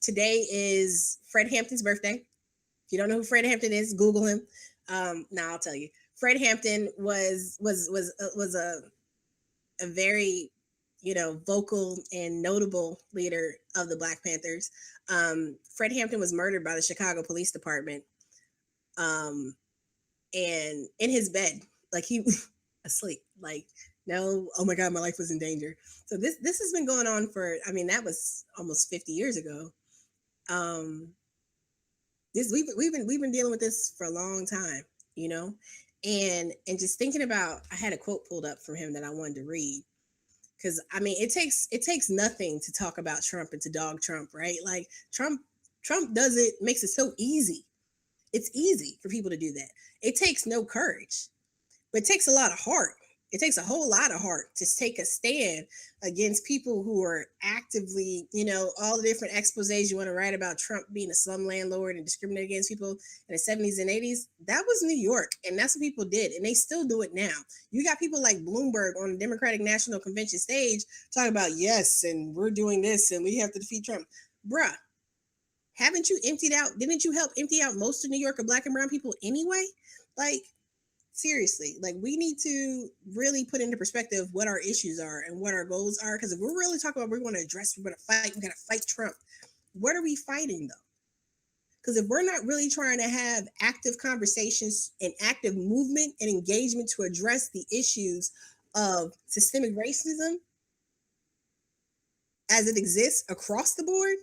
today is Fred Hampton's birthday. If you don't know who Fred Hampton is, Google him. Now I'll tell you. Fred Hampton was a very vocal and notable leader of the Black Panthers. Fred Hampton was murdered by the Chicago Police Department, and in his bed, like he asleep, like no, oh my God, my life was in danger. So this has been going on for, I mean, that was almost 50 years ago. This we've been dealing with this for a long time, and just thinking about, I had a quote pulled up from him that I wanted to read. Because I mean, it takes nothing to talk about Trump and to dog Trump, right? Like Trump does it, makes it so easy. It's easy for people to do that. It takes no courage, but it takes a lot of heart. It takes a whole lot of heart to take a stand against people who are actively, all the different exposés you want to write about Trump being a slum landlord and discriminating against people in the 70s and 80s. That was New York, and that's what people did, and they still do it now. You got people like Bloomberg on the Democratic National Convention stage talking about, yes, and we're doing this, and we have to defeat Trump. Bruh, didn't you help empty out most of New York of Black and brown people anyway? Like, seriously, like we need to really put into perspective what our issues are and what our goals are. Because if we're really talking about we're going to address, we're going to fight Trump, what are we fighting though? Because if we're not really trying to have active conversations and active movement and engagement to address the issues of systemic racism as it exists across the board,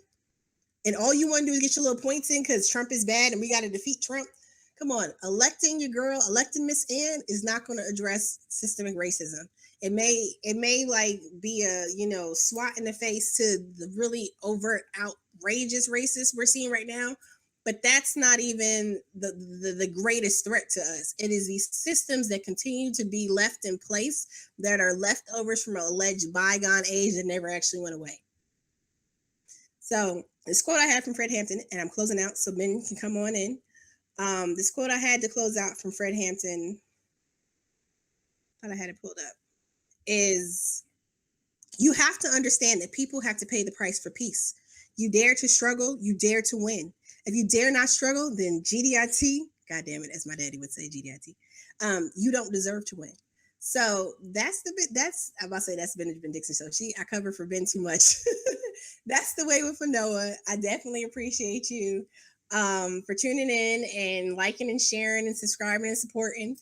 and all you want to do is get your little points in because Trump is bad and we got to defeat Trump. Come on, electing Miss Ann is not going to address systemic racism. It may like be a swat in the face to the really overt, outrageous racists we're seeing right now, but that's not even the greatest threat to us. It is these systems that continue to be left in place that are leftovers from an alleged bygone age that never actually went away. So this quote I had from Fred Hampton, and I'm closing out so Ben can come on in. This quote I had to close out from Fred Hampton, thought I had it pulled up, is you have to understand that people have to pay the price for peace. You dare to struggle, you dare to win. If you dare not struggle, then GDIT, God damn it, as my daddy would say, GDIT, you don't deserve to win. So that's I'm about to say that's Benjamin Dixon Show. I cover for Ben too much. That's the way with Anoa. I definitely appreciate you for tuning in and liking and sharing and subscribing and supporting.